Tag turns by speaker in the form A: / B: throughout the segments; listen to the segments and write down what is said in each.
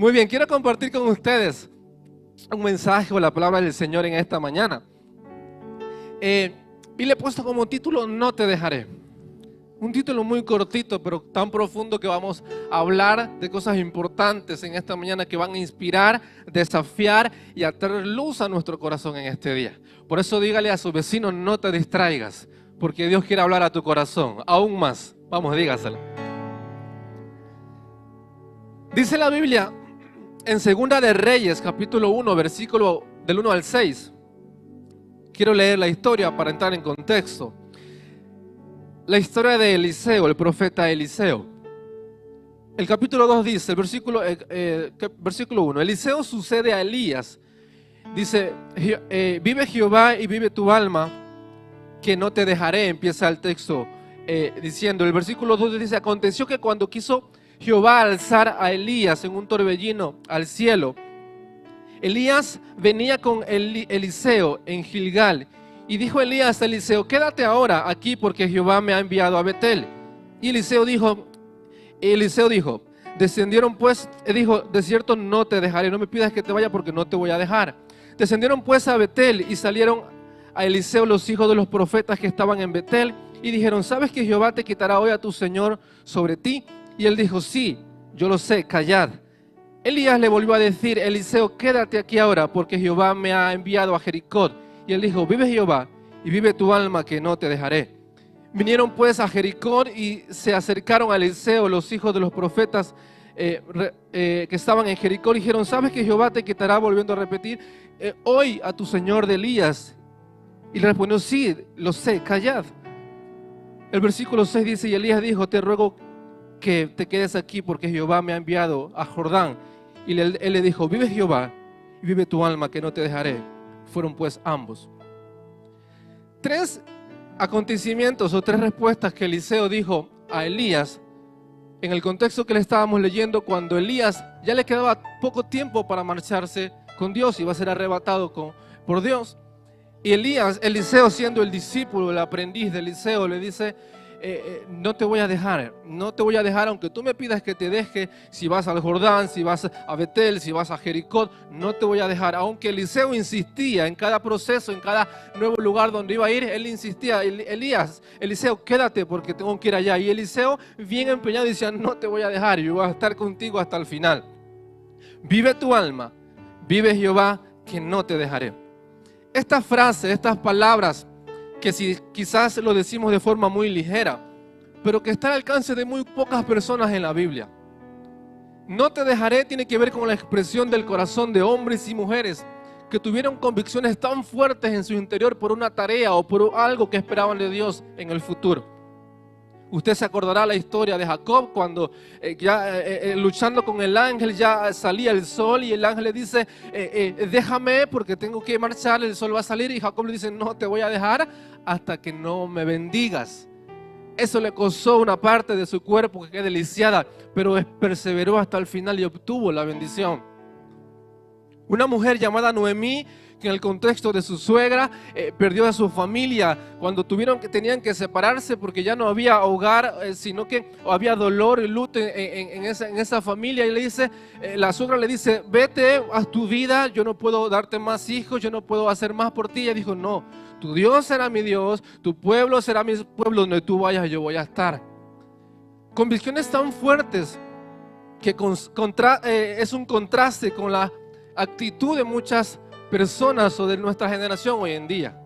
A: Muy bien, quiero compartir con ustedes un mensaje o la palabra del Señor en esta mañana. Y le he puesto como título, No te dejaré. Un título muy cortito, pero tan profundo que vamos a hablar de cosas importantes en esta mañana que van a inspirar, desafiar y a traer luz a nuestro corazón en este día. Por eso dígale a su vecino, no te distraigas, porque Dios quiere hablar a tu corazón, aún más. Vamos, dígaselo. Dice la Biblia en Segunda de Reyes, capítulo 1, versículo del 1 al 6. Quiero leer la historia para entrar en contexto. La historia de Eliseo, el profeta Eliseo. El capítulo 2 dice, el versículo 1, Eliseo sucede a Elías. Dice, vive Jehová y vive tu alma, que no te dejaré. Empieza el texto diciendo, el versículo 2 dice, aconteció que cuando quiso Jehová alzar a Elías en un torbellino al cielo, Elías venía con Eliseo en Gilgal. Y dijo Elías a Eliseo, quédate ahora aquí porque Jehová me ha enviado a Betel. Y Eliseo dijo, descendieron pues, dijo, de cierto no te dejaré, no me pidas que te vaya porque no te voy a dejar. Descendieron pues a Betel y salieron a Eliseo los hijos de los profetas que estaban en Betel y dijeron, ¿sabes que Jehová te quitará hoy a tu Señor sobre ti? Y él dijo, sí, yo lo sé, callad. Elías le volvió a decir, Eliseo, quédate aquí ahora porque Jehová me ha enviado a Jericó. Y él dijo, vive Jehová y vive tu alma que no te dejaré. Vinieron pues a Jericó y se acercaron a Eliseo los hijos de los profetas que estaban en Jericó y dijeron, ¿sabes que Jehová te quitará? Volviendo a repetir, hoy a tu señor de Elías. Y le respondió, sí, lo sé, callad. El versículo 6 dice, y Elías dijo, te ruego que te quedes aquí porque Jehová me ha enviado a Jordán. Y él le dijo, vive Jehová y vive tu alma que no te dejaré. Fueron pues ambos. Tres acontecimientos o tres respuestas que Eliseo dijo a Elías en el contexto que le estábamos leyendo cuando Elías ya le quedaba poco tiempo para marcharse con Dios, iba a ser arrebatado por Dios. Y Eliseo siendo el discípulo, el aprendiz de Eliseo, le dice, no te voy a dejar aunque tú me pidas que te deje, si vas al Jordán, si vas a Betel, si vas a Jericó, no te voy a dejar. Aunque Eliseo insistía en cada proceso, en cada nuevo lugar donde iba a ir, él insistía, Eliseo, quédate porque tengo que ir allá. Y Eliseo, bien empeñado, decía, no te voy a dejar, yo voy a estar contigo hasta el final. Vive tu alma, vive Jehová, que no te dejaré. Esta frase, estas palabras, que si quizás lo decimos de forma muy ligera, pero que está al alcance de muy pocas personas en la Biblia. No te dejaré tiene que ver con la expresión del corazón de hombres y mujeres que tuvieron convicciones tan fuertes en su interior por una tarea o por algo que esperaban de Dios en el futuro. Usted se acordará la historia de Jacob cuando luchando con el ángel ya salía el sol y el ángel le dice, déjame porque tengo que marchar, el sol va a salir, y Jacob le dice, no te voy a dejar hasta que no me bendigas. Eso le costó una parte de su cuerpo que quede lisiada, pero perseveró hasta el final y obtuvo la bendición. Una mujer llamada Noemí, que en el contexto de su suegra perdió a su familia cuando tenían que separarse porque ya no había hogar, sino que había dolor y luto en esa familia. Y le dice, la suegra le dice, vete, haz tu vida, yo no puedo darte más hijos, yo no puedo hacer más por ti. Ella dijo, no, tu Dios será mi Dios, tu pueblo será mi pueblo, donde tú vayas yo voy a estar. Convicciones tan fuertes que es un contraste con la actitud de muchas personas o de nuestra generación hoy en día,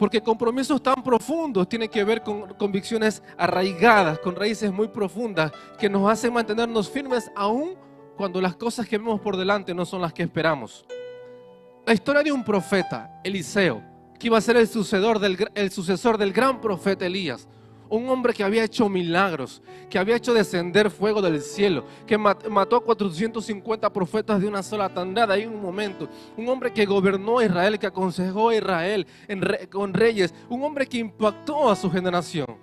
A: porque compromisos tan profundos tienen que ver con convicciones arraigadas, con raíces muy profundas que nos hacen mantenernos firmes aún cuando las cosas que vemos por delante no son las que esperamos. La historia de un profeta, Eliseo, que iba a ser el sucesor del gran profeta Elías, un hombre que había hecho milagros, que había hecho descender fuego del cielo, que mató a 450 profetas de una sola tandada en un momento. Un hombre que gobernó a Israel, que aconsejó a Israel con reyes. Un hombre que impactó a su generación.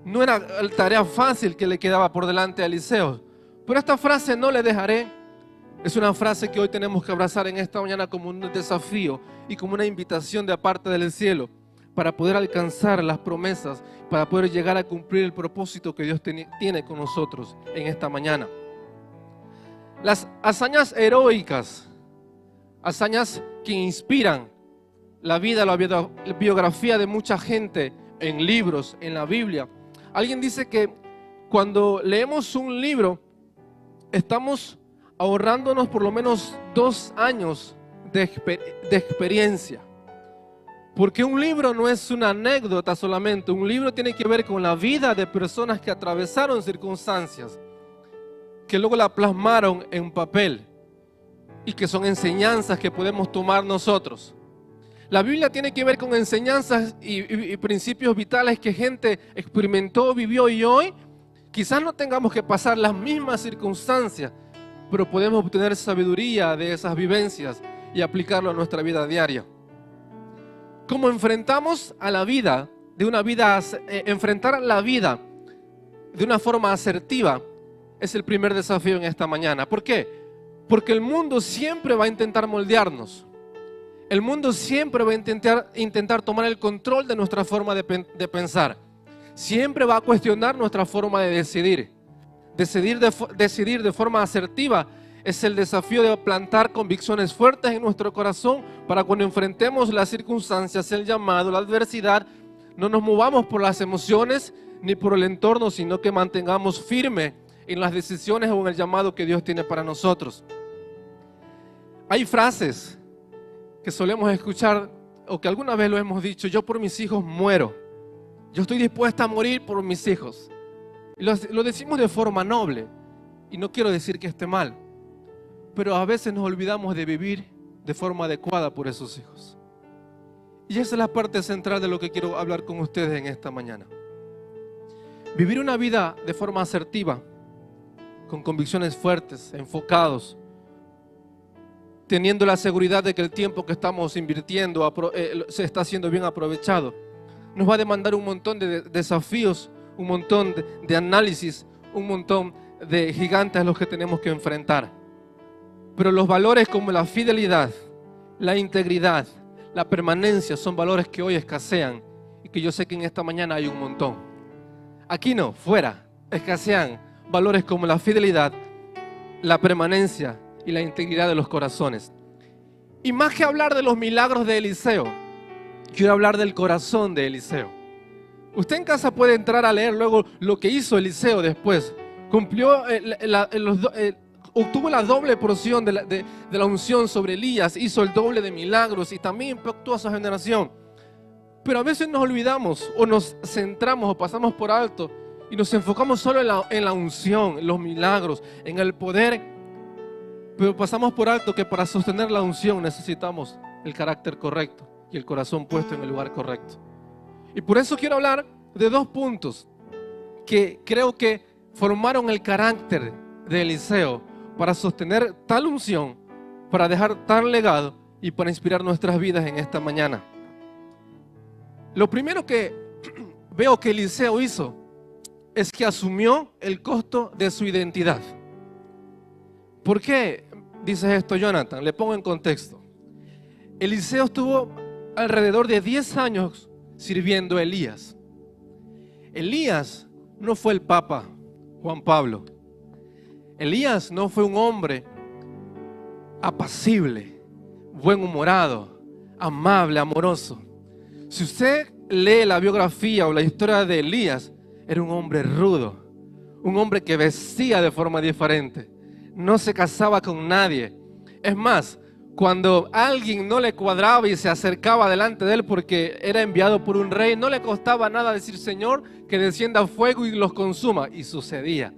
A: No era tarea fácil que le quedaba por delante a Eliseo. Pero esta frase, no le dejaré, es una frase que hoy tenemos que abrazar en esta mañana como un desafío y como una invitación de parte del cielo, para poder alcanzar las promesas, para poder llegar a cumplir el propósito que Dios tiene con nosotros en esta mañana. Las hazañas heroicas, hazañas que inspiran la vida, la biografía de mucha gente en libros, en la Biblia. Alguien dice que cuando leemos un libro, estamos ahorrándonos por lo menos 2 años de experiencia. Porque un libro no es una anécdota solamente, un libro tiene que ver con la vida de personas que atravesaron circunstancias, que luego la plasmaron en papel y que son enseñanzas que podemos tomar nosotros. La Biblia tiene que ver con enseñanzas y principios vitales que gente experimentó, vivió, y hoy quizás no tengamos que pasar las mismas circunstancias, pero podemos obtener sabiduría de esas vivencias y aplicarlo a nuestra vida diaria. ¿Cómo enfrentamos a la vida? Enfrentar la vida de una forma asertiva es el primer desafío en esta mañana. ¿Por qué? Porque el mundo siempre va a intentar moldearnos. El mundo siempre va a intentar tomar el control de nuestra forma de pensar. Siempre va a cuestionar nuestra forma de decidir. Decidir de forma asertiva es el desafío de plantar convicciones fuertes en nuestro corazón para cuando enfrentemos las circunstancias, el llamado, la adversidad, no nos movamos por las emociones ni por el entorno, sino que mantengamos firme en las decisiones o en el llamado que Dios tiene para nosotros. Hay frases que solemos escuchar o que alguna vez lo hemos dicho: yo por mis hijos muero, yo estoy dispuesta a morir por mis hijos. Y lo decimos de forma noble y no quiero decir que esté mal, pero a veces nos olvidamos de vivir de forma adecuada por esos hijos. Y esa es la parte central de lo que quiero hablar con ustedes en esta mañana. Vivir una vida de forma asertiva, con convicciones fuertes, enfocados, teniendo la seguridad de que el tiempo que estamos invirtiendo se está haciendo bien aprovechado, nos va a demandar un montón de desafíos, un montón de análisis, un montón de gigantes a los que tenemos que enfrentar. Pero los valores como la fidelidad, la integridad, la permanencia son valores que hoy escasean y que yo sé que en esta mañana hay un montón. Aquí no, fuera, escasean valores como la fidelidad, la permanencia y la integridad de los corazones. Y más que hablar de los milagros de Eliseo, quiero hablar del corazón de Eliseo. Usted en casa puede entrar a leer luego lo que hizo Eliseo después. Obtuvo la doble porción de la unción sobre Elías, hizo el doble de milagros y también impactó a su generación. Pero a veces nos olvidamos o nos centramos o pasamos por alto y nos enfocamos solo en la unción, en los milagros, en el poder. Pero pasamos por alto que para sostener la unción necesitamos el carácter correcto y el corazón puesto en el lugar correcto. Y por eso quiero hablar de 2 puntos que creo que formaron el carácter de Eliseo para sostener tal unción, para dejar tal legado y para inspirar nuestras vidas en esta mañana. Lo primero que veo que Eliseo hizo es que asumió el costo de su identidad. ¿Por qué dices esto, Jonathan? Le pongo en contexto. Eliseo estuvo alrededor de 10 años sirviendo a Elías. Elías no fue el Papa Juan Pablo. Elías no fue un hombre apacible, buen-humorado, amable, amoroso. Si usted lee la biografía o la historia de Elías, era un hombre rudo, un hombre que vestía de forma diferente, no se casaba con nadie. Es más, cuando alguien no le cuadraba y se acercaba delante de él porque era enviado por un rey, no le costaba nada decir: Señor, que descienda fuego y los consuma. Y sucedía.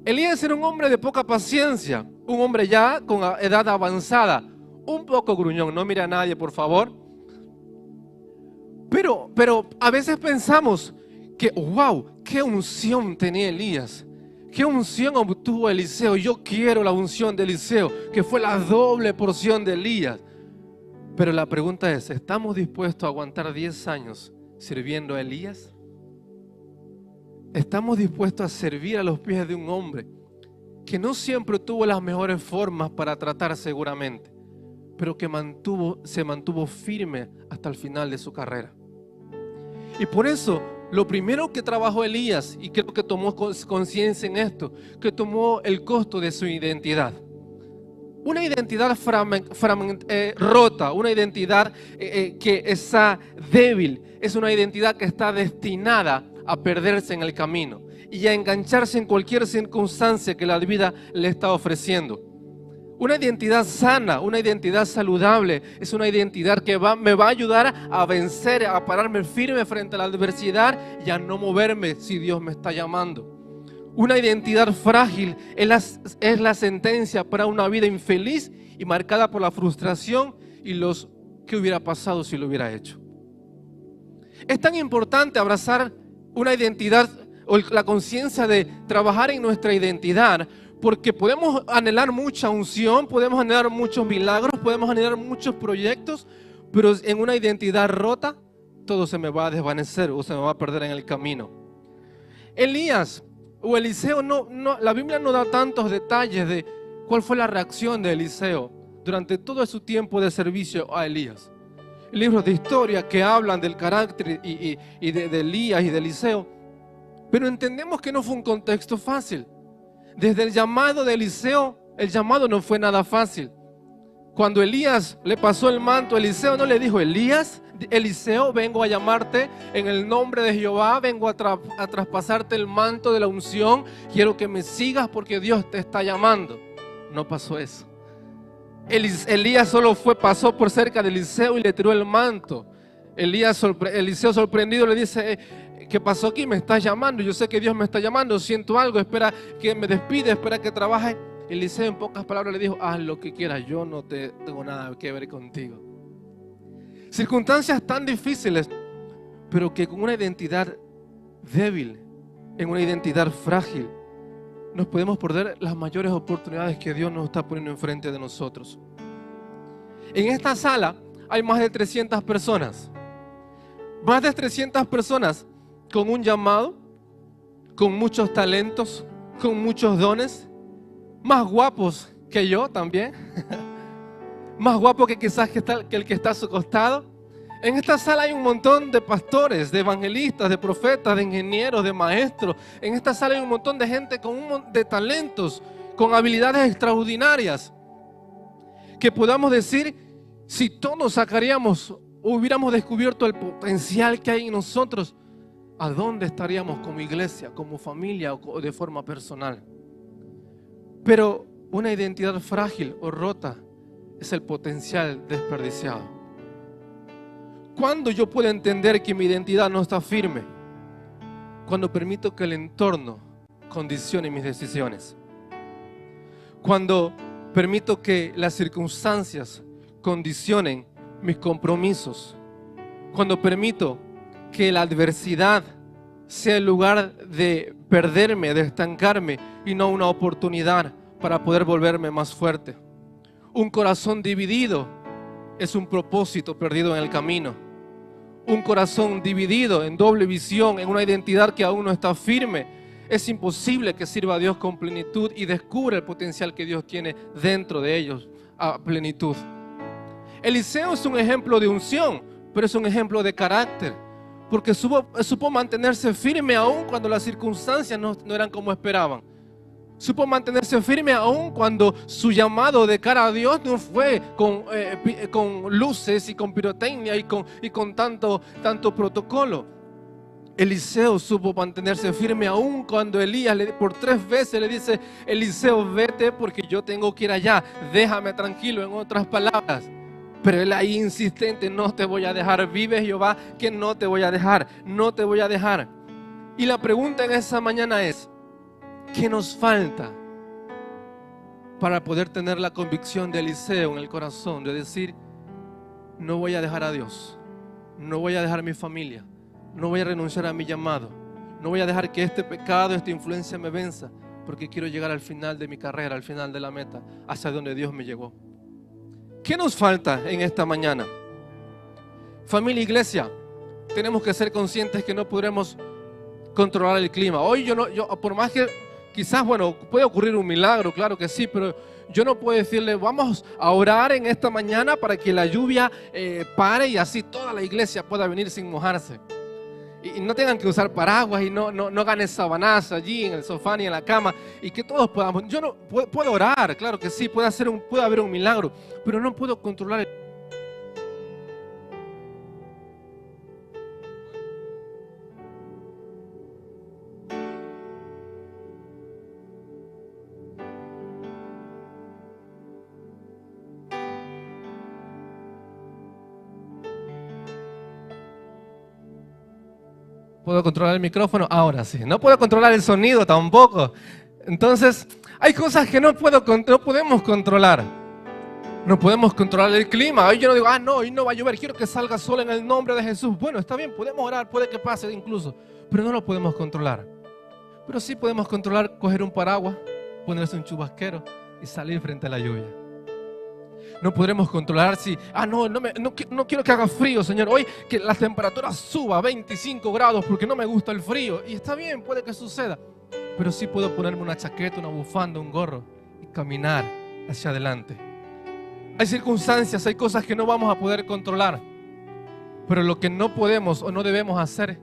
A: Elías era un hombre de poca paciencia, un hombre ya con edad avanzada, un poco gruñón. No mire a nadie, por favor. Pero a veces pensamos que, wow, qué unción tenía Elías. ¿Qué unción obtuvo Eliseo? Yo quiero la unción de Eliseo, que fue la doble porción de Elías. Pero la pregunta es: ¿estamos dispuestos a aguantar 10 años sirviendo a Elías? ¿Estamos dispuestos a servir a los pies de un hombre que no siempre tuvo las mejores formas para tratar seguramente, pero que se mantuvo firme hasta el final de su carrera? Y por eso Lo primero que trabajó Elías, y creo que tomó conciencia en esto, que tomó el costo de su identidad. Una identidad rota, una identidad que está débil, es una identidad que está destinada a perderse en el camino y a engancharse en cualquier circunstancia que la vida le está ofreciendo. Una identidad sana, una identidad saludable, es una identidad que me va a ayudar a vencer, a pararme firme frente a la adversidad y a no moverme si Dios me está llamando. Una identidad frágil es la sentencia para una vida infeliz y marcada por la frustración y los que hubiera pasado si lo hubiera hecho. Es tan importante abrazar una identidad o la conciencia de trabajar en nuestra identidad, porque podemos anhelar mucha unción, podemos anhelar muchos milagros, podemos anhelar muchos proyectos, pero en una identidad rota, todo se me va a desvanecer o se me va a perder en el camino. Elías o Eliseo, la Biblia no da tantos detalles de cuál fue la reacción de Eliseo durante todo su tiempo de servicio a Elías. Libros de historia que hablan del carácter y de Elías y de Eliseo, pero entendemos que no fue un contexto fácil. Desde el llamado de Eliseo, el llamado no fue nada fácil. Cuando Elías le pasó el manto, Eliseo no le dijo: Eliseo, vengo a llamarte en el nombre de Jehová, vengo a traspasarte el manto de la unción, quiero que me sigas porque Dios te está llamando. No pasó eso. Elías solo pasó por cerca de Eliseo y le tiró el manto. Eliseo sorprendido le dice: ¿qué pasó aquí? Me estás llamando, yo sé que Dios me está llamando, siento algo, espera que me despide, espera que trabaje. Eliseo en pocas palabras le dijo: haz lo que quieras, yo no tengo nada que ver contigo. Circunstancias tan difíciles, pero que con una identidad débil, en una identidad frágil, nos podemos perder las mayores oportunidades que Dios nos está poniendo enfrente de nosotros. En esta sala hay más de 300 personas. Más de 300 personas con un llamado, con muchos talentos, con muchos dones, más guapos que yo también, más guapo que quizás que el que está a su costado. En esta sala hay un montón de pastores, de evangelistas, de profetas, de ingenieros, de maestros. En esta sala hay un montón de gente con de talentos, con habilidades extraordinarias, que podamos decir, si todos sacaríamos o hubiéramos descubierto el potencial que hay en nosotros, ¿a dónde estaríamos como iglesia, como familia o de forma personal? Pero una identidad frágil o rota es el potencial desperdiciado. ¿Cuándo yo puedo entender que mi identidad no está firme? Cuando permito que el entorno condicione mis decisiones. Cuando permito que las circunstancias condicionen mis compromisos. Cuando permito que la adversidad sea el lugar de perderme, de estancarme y no una oportunidad para poder volverme más fuerte. Un corazón dividido es un propósito perdido en el camino. Un corazón dividido en doble visión, en una identidad que aún no está firme, es imposible que sirva a Dios con plenitud y descubra el potencial que Dios tiene dentro de ellos a plenitud. Eliseo es un ejemplo de unción, pero es un ejemplo de carácter, porque supo mantenerse firme aún cuando las circunstancias no eran como esperaban. Supo mantenerse firme aún cuando su llamado de cara a Dios no fue con luces y con pirotecnia y con tanto protocolo. Eliseo supo mantenerse firme aún cuando Elías por 3 veces le dice: Eliseo, vete porque yo tengo que ir allá, déjame tranquilo, en otras palabras. Pero él ahí insistente: no te voy a dejar, vive Jehová que no te voy a dejar, no te voy a dejar. Y la pregunta en esa mañana es: ¿qué nos falta para poder tener la convicción de Eliseo en el corazón de decir: no voy a dejar a Dios, no voy a dejar mi familia, no voy a renunciar a mi llamado, no voy a dejar que este pecado, esta influencia me venza, porque quiero llegar al final de mi carrera, al final de la meta, hacia donde Dios me llevó? ¿Qué nos falta en esta mañana? Familia, iglesia, tenemos que ser conscientes que no podremos controlar el clima. Hoy yo por más que quizás, puede ocurrir un milagro, claro que sí, pero yo no puedo decirle: vamos a orar en esta mañana para que la lluvia pare y así toda la iglesia pueda venir sin mojarse. y no tengan que usar paraguas y no hagan sabanazo allí en el sofá ni en la cama, y que todos podamos. Yo no puedo orar, claro que sí, puede haber un milagro, pero no puedo controlar el... ¿Puedo controlar el micrófono? Ahora sí. No puedo controlar el sonido tampoco. Entonces, hay cosas que no podemos controlar. No podemos controlar el clima. Hoy yo no digo, no, hoy no va a llover, quiero que salga sol en el nombre de Jesús. Bueno, está bien, podemos orar, puede que pase incluso, pero no lo podemos controlar. Pero sí podemos controlar coger un paraguas, ponerse un chubasquero y salir frente a la lluvia. No podremos controlar si, no quiero que haga frío, Señor. Hoy que la temperatura suba a 25 grados porque no me gusta el frío. Y está bien, puede que suceda. Pero sí puedo ponerme una chaqueta, una bufanda, un gorro y caminar hacia adelante. Hay circunstancias, hay cosas que no vamos a poder controlar. Pero lo que no podemos o no debemos hacer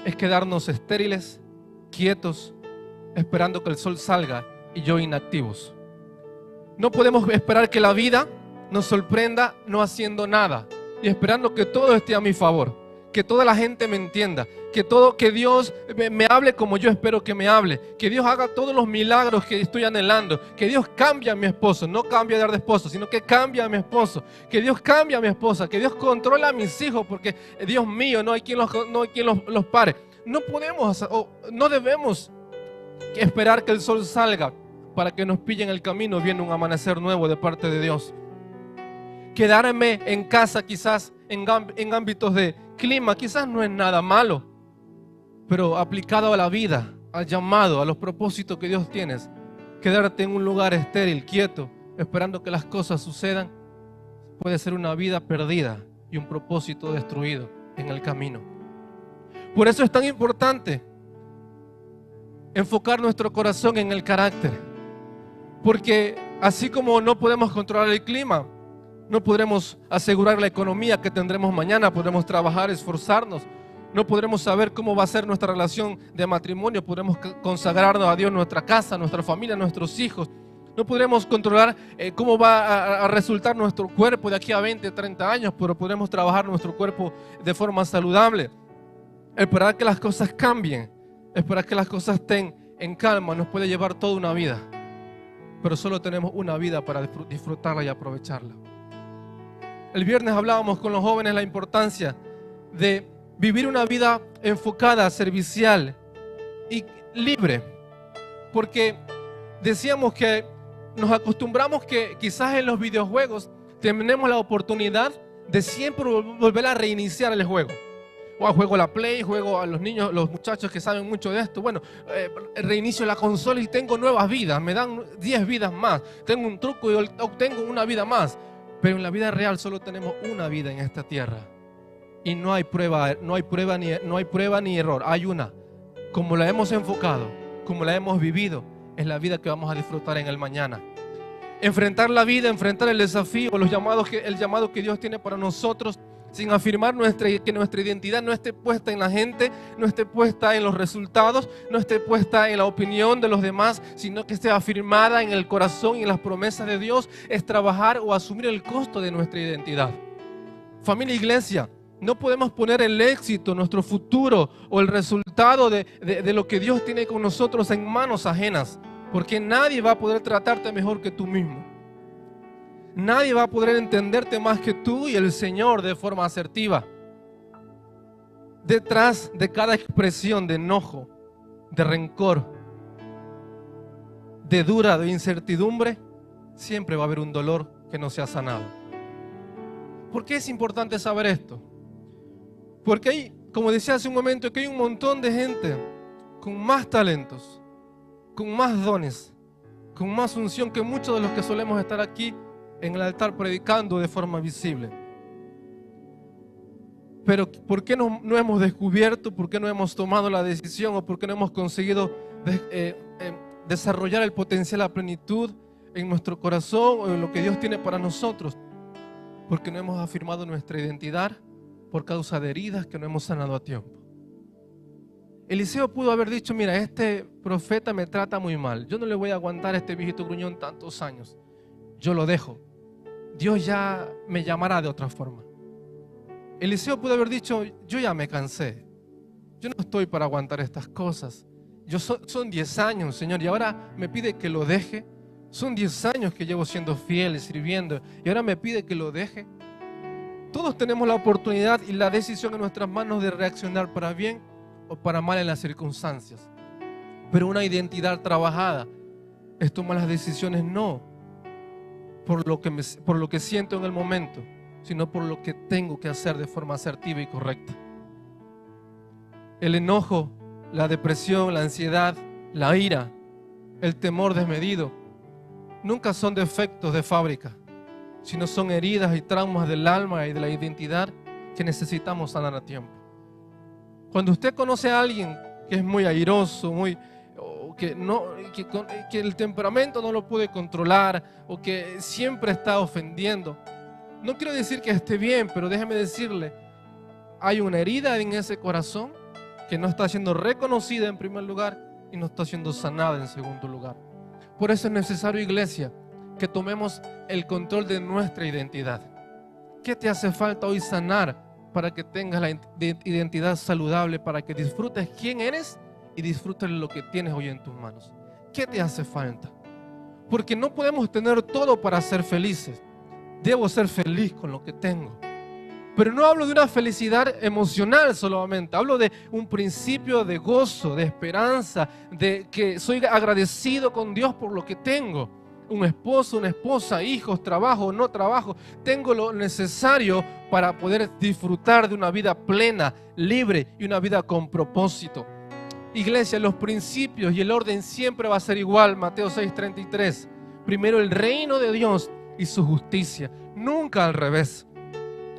A: es quedarnos estériles, quietos, esperando que el sol salga y yo inactivos. No podemos esperar que la vida nos sorprenda no haciendo nada y esperando que todo esté a mi favor, que toda la gente me entienda, que Dios me hable como yo espero que me hable, que Dios haga todos los milagros que estoy anhelando, que Dios cambie a mi esposo, no cambie de esposo, sino que cambie a mi esposo, que Dios cambie a mi esposa, que Dios controle a mis hijos, porque Dios mío, no hay quien los pare. No podemos o no debemos esperar que el sol salga para que nos pille en el camino viene un amanecer nuevo de parte de Dios. Quedarme en casa quizás en ámbitos de clima quizás no es nada malo, pero aplicado a la vida, al llamado, a los propósitos que Dios tiene, quedarte en un lugar estéril, quieto, esperando que las cosas sucedan, puede ser una vida perdida y un propósito destruido en el camino. Por eso es tan importante enfocar nuestro corazón en el carácter, porque así como no podemos controlar el clima, no podremos asegurar la economía que tendremos mañana, podremos trabajar, esforzarnos, no podremos saber cómo va a ser nuestra relación de matrimonio, podremos consagrarnos a Dios, nuestra casa, nuestra familia, nuestros hijos. No podremos controlar cómo va a resultar nuestro cuerpo de aquí a 20, 30 años, pero podremos trabajar nuestro cuerpo de forma saludable. Esperar que las cosas cambien, esperar que las cosas estén en calma, nos puede llevar toda una vida, pero solo tenemos una vida para disfrutarla y aprovecharla. El viernes hablábamos con los jóvenes la importancia de vivir una vida enfocada, servicial y libre, porque decíamos que nos acostumbramos que quizás en los videojuegos tenemos la oportunidad de siempre volver a reiniciar el juego. Juego la Play, juego a los niños, los muchachos que saben mucho de esto. Bueno, reinicio la consola y tengo nuevas vidas, me dan 10 vidas más. Tengo un truco y obtengo una vida más. Pero en la vida real solo tenemos una vida en esta tierra. Y no hay prueba ni error. Hay una. Como la hemos enfocado, como la hemos vivido, es la vida que vamos a disfrutar en el mañana. Enfrentar la vida, enfrentar el desafío, el llamado que Dios tiene para nosotros, sin afirmar que nuestra identidad no esté puesta en la gente, no esté puesta en los resultados, no esté puesta en la opinión de los demás, sino que esté afirmada en el corazón y en las promesas de Dios, es trabajar o asumir el costo de nuestra identidad. Familia, iglesia, no podemos poner el éxito, nuestro futuro o el resultado de lo que Dios tiene con nosotros en manos ajenas, porque nadie va a poder tratarte mejor que tú mismo. Nadie va a poder entenderte más que tú y el Señor de forma asertiva. Detrás de cada expresión de enojo, de rencor, de duda, de incertidumbre, siempre va a haber un dolor que no se ha sanado. ¿Por qué es importante saber esto? Porque hay, como decía hace un momento, que hay un montón de gente con más talentos, con más dones, con más unción que muchos de los que solemos estar aquí en el altar predicando de forma visible. Pero ¿por qué no hemos descubierto? ¿Por qué no hemos tomado la decisión? ¿O por qué no hemos conseguido desarrollar el potencial a plenitud en nuestro corazón o en lo que Dios tiene para nosotros? Porque no hemos afirmado nuestra identidad por causa de heridas que no hemos sanado a tiempo. Eliseo pudo haber dicho, mira, este profeta me trata muy mal. Yo no le voy a aguantar a este viejito gruñón tantos años. Yo lo dejo. Dios ya me llamará de otra forma. Eliseo pudo haber dicho, yo ya me cansé. Yo no estoy para aguantar estas cosas. Son 10 años, Señor, y ahora me pide que lo deje. Son 10 años que llevo siendo fiel, sirviendo, y ahora me pide que lo deje. Todos tenemos la oportunidad y la decisión en nuestras manos de reaccionar para bien o para mal en las circunstancias. Pero una identidad trabajada es tomar las decisiones no por lo que siento en el momento, sino por lo que tengo que hacer de forma asertiva y correcta. El enojo, la depresión, la ansiedad, la ira, el temor desmedido, nunca son defectos de fábrica, sino son heridas y traumas del alma y de la identidad que necesitamos sanar a tiempo. Cuando usted conoce a alguien que es muy airoso, que el temperamento no lo puede controlar o que siempre está ofendiendo, no quiero decir que esté bien, pero déjeme decirle, hay una herida en ese corazón que no está siendo reconocida en primer lugar y no está siendo sanada en segundo lugar. Por eso es necesario, iglesia, que tomemos el control de nuestra identidad. ¿Qué te hace falta hoy sanar para que tengas la identidad saludable, para que disfrutes quién eres y disfrutes lo que tienes hoy en tus manos? ¿Qué te hace falta? Porque no podemos tener todo para ser felices. Debo ser feliz con lo que tengo. Pero no hablo de una felicidad emocional solamente. Hablo de un principio de gozo, de esperanza, de que soy agradecido con Dios por lo que tengo. Un esposo, una esposa, hijos, trabajo, no trabajo. Tengo lo necesario para poder disfrutar de una vida plena, libre y una vida con propósito. Iglesia, los principios y el orden siempre va a ser igual. Mateo 6:33. Primero el reino de Dios y su justicia. Nunca al revés.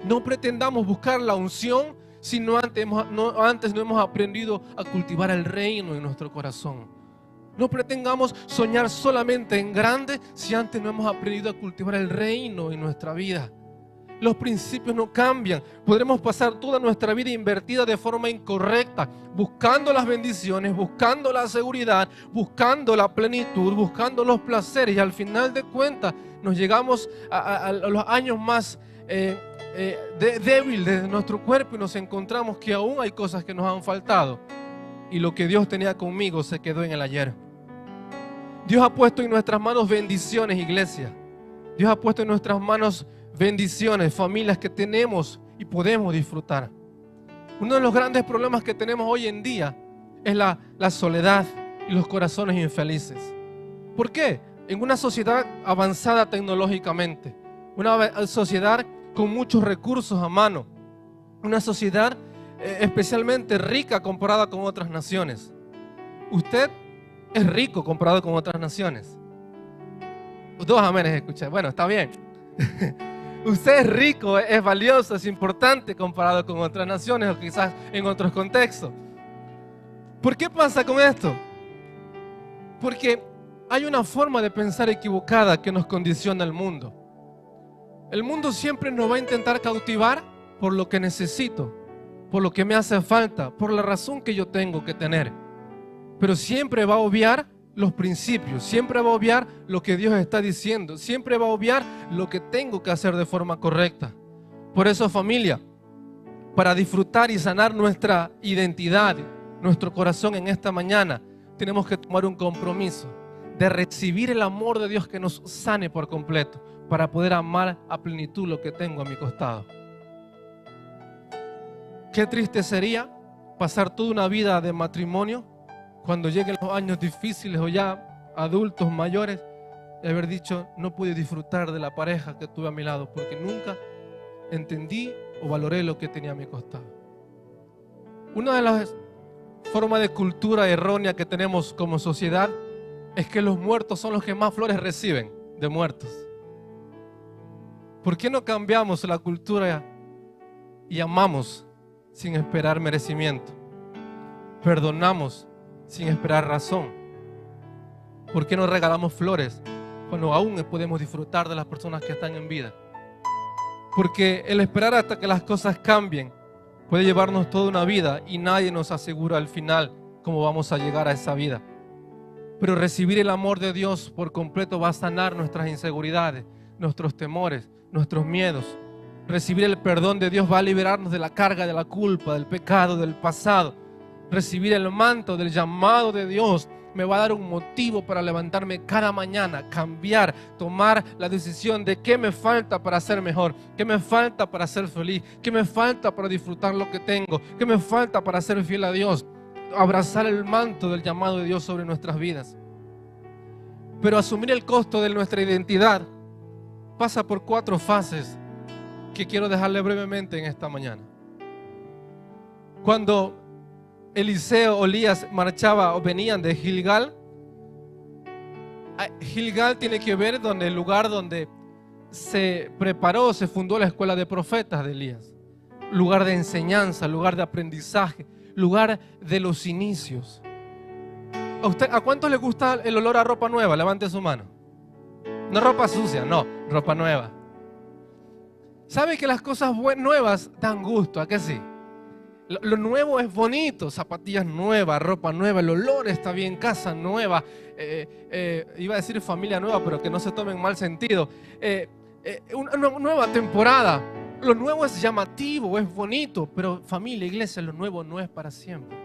A: No pretendamos buscar la unción si antes no hemos aprendido a cultivar el reino en nuestro corazón. No pretendamos soñar solamente en grande si antes no hemos aprendido a cultivar el reino en nuestra vida. Los principios no cambian. Podremos pasar toda nuestra vida invertida de forma incorrecta, buscando las bendiciones, buscando la seguridad, buscando la plenitud, buscando los placeres, y al final de cuentas nos llegamos a los años más débil de nuestro cuerpo y nos encontramos que aún hay cosas que nos han faltado y lo que Dios tenía conmigo se quedó en el ayer. Dios ha puesto en nuestras manos bendiciones, iglesia. Dios ha puesto en nuestras manos bendiciones, familias que tenemos y podemos disfrutar. Uno de los grandes problemas que tenemos hoy en día es la soledad y los corazones infelices. ¿Por qué? En una sociedad avanzada tecnológicamente, una sociedad con muchos recursos a mano, una sociedad especialmente rica comparada con otras naciones. Usted es rico comparado con otras naciones. Dos amenes escuché. Bueno, está bien. Usted es rico, es valioso, es importante comparado con otras naciones o quizás en otros contextos. ¿Por qué pasa con esto? Porque hay una forma de pensar equivocada que nos condiciona el mundo. El mundo siempre nos va a intentar cautivar por lo que necesito, por lo que me hace falta, por la razón que yo tengo que tener. Pero siempre va a obviar los principios, siempre va a obviar lo que Dios está diciendo, siempre va a obviar lo que tengo que hacer de forma correcta. Por eso, familia, para disfrutar y sanar nuestra identidad, nuestro corazón en esta mañana, tenemos que tomar un compromiso de recibir el amor de Dios que nos sane por completo, para poder amar a plenitud lo que tengo a mi costado. Qué triste sería pasar toda una vida de matrimonio cuando lleguen los años difíciles o ya adultos mayores y haber dicho, no pude disfrutar de la pareja que tuve a mi lado porque nunca entendí o valoré lo que tenía a mi costado. Una de las formas de cultura errónea que tenemos como sociedad es que los muertos son los que más flores reciben de muertos. ¿Por qué no cambiamos la cultura y amamos sin esperar merecimiento? Perdonamos sin esperar razón. ¿Por qué no regalamos flores cuando aún podemos disfrutar de las personas que están en vida? Porque el esperar hasta que las cosas cambien Puede llevarnos toda una vida y nadie nos asegura al final cómo vamos a llegar a esa vida. Pero recibir el amor de Dios por completo va a sanar nuestras inseguridades, nuestros temores, nuestros miedos. Recibir el perdón de Dios va a liberarnos de la carga de la culpa, del pecado, del pasado. Recibir el manto del llamado de Dios me va a dar un motivo para levantarme cada mañana, cambiar, tomar la decisión de qué me falta para ser mejor, qué me falta para ser feliz, qué me falta para disfrutar lo que tengo, qué me falta para ser fiel a Dios. Abrazar el manto del llamado de Dios sobre nuestras vidas. Pero asumir el costo de nuestra identidad pasa por 4 fases que quiero dejarle brevemente en esta mañana. Cuando Eliseo o Elías marchaba o venían de Gilgal, Gilgal tiene que ver con el lugar donde se preparó, se fundó la escuela de profetas de Elías. Lugar de enseñanza, lugar de aprendizaje, lugar de los inicios. ¿A cuántos les gusta el olor a ropa nueva? Levante su mano. No ropa sucia, no, ropa nueva. ¿Sabe que las cosas nuevas dan gusto? ¿A qué sí? Lo nuevo es bonito, zapatillas nuevas, ropa nueva, el olor está bien, casa nueva, iba a decir familia nueva, pero que no se tome en mal sentido. Una nueva temporada. Lo nuevo es llamativo, es bonito, pero familia, iglesia, lo nuevo no es para siempre.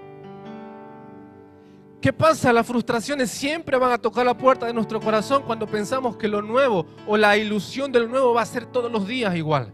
A: ¿Qué pasa? Las frustraciones siempre van a tocar la puerta de nuestro corazón cuando pensamos que lo nuevo o la ilusión del nuevo va a ser todos los días igual.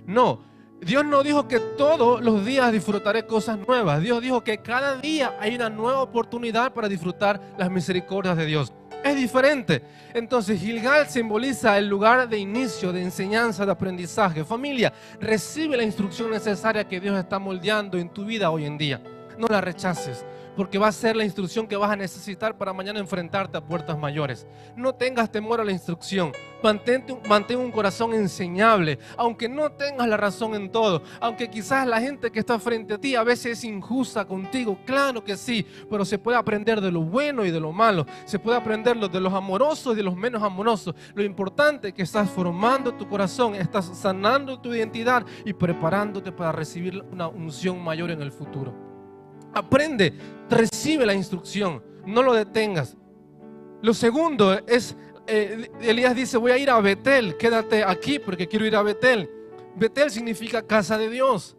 A: No, Dios no dijo que todos los días disfrutaré cosas nuevas. Dios dijo que cada día hay una nueva oportunidad para disfrutar las misericordias de Dios. Es diferente. Entonces Gilgal simboliza el lugar de inicio, de enseñanza, de aprendizaje. Familia, recibe la instrucción necesaria que Dios está moldeando en tu vida hoy en día. No la rechaces, porque va a ser la instrucción que vas a necesitar para mañana enfrentarte a puertas mayores. No tengas temor a la instrucción. Mantén un corazón enseñable, aunque no tengas la razón en todo, aunque quizás la gente que está frente a ti a veces es injusta contigo, claro que sí, pero se puede aprender de lo bueno y de lo malo, se puede aprender de los amorosos y de los menos amorosos. Lo importante es que estás formando tu corazón, estás sanando tu identidad y preparándote para recibir una unción mayor en el futuro. Aprende, recibe la instrucción, no lo detengas. Lo segundo es, Elías dice, voy a ir a Betel, quédate aquí porque quiero ir a Betel. Betel significa casa de Dios,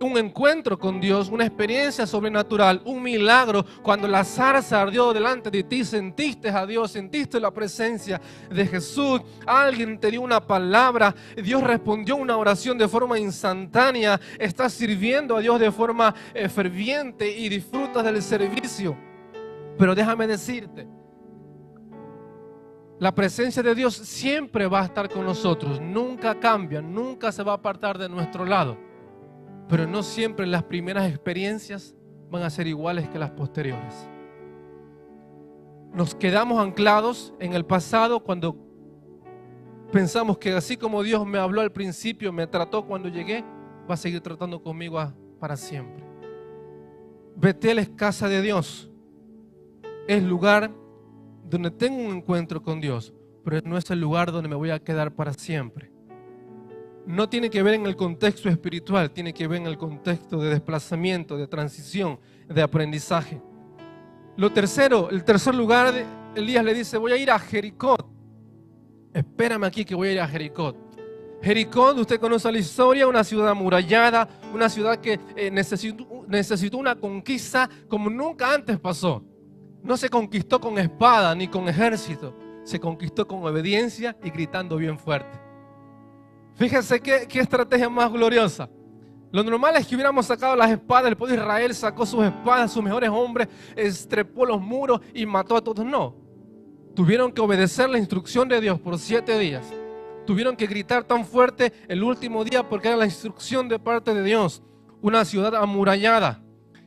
A: un encuentro con Dios, una experiencia sobrenatural, un milagro. Cuando la zarza ardió delante de ti, sentiste a Dios, sentiste la presencia de Jesús, alguien te dio una palabra, Dios respondió una oración de forma instantánea, estás sirviendo a Dios de forma ferviente y disfrutas del servicio. Pero déjame decirte, la presencia de Dios siempre va a estar con nosotros, nunca cambia, nunca se va a apartar de nuestro lado. Pero no siempre las primeras experiencias van a ser iguales que las posteriores. Nos quedamos anclados en el pasado cuando pensamos que así como Dios me habló al principio, me trató cuando llegué, va a seguir tratando conmigo para siempre. Betel es casa de Dios. Es lugar donde tengo un encuentro con Dios, pero no es el lugar donde me voy a quedar para siempre. No tiene que ver en el contexto espiritual, tiene que ver en el contexto de desplazamiento, de transición, de aprendizaje. El tercer lugar, Elías le dice, voy a ir a Jericó. Espérame aquí que voy a ir a Jericó. Jericó, usted conoce la historia, una ciudad amurallada, una ciudad que necesitó una conquista como nunca antes pasó. No se conquistó con espada ni con ejército, se conquistó con obediencia y gritando bien fuerte. Fíjense qué estrategia más gloriosa. Lo normal es que hubiéramos sacado las espadas, el pueblo de Israel sacó sus espadas, sus mejores hombres, estrepó los muros y mató a todos. No, tuvieron que obedecer la instrucción de Dios por 7 días. Tuvieron que gritar tan fuerte el último día porque era la instrucción de parte de Dios. Una ciudad amurallada.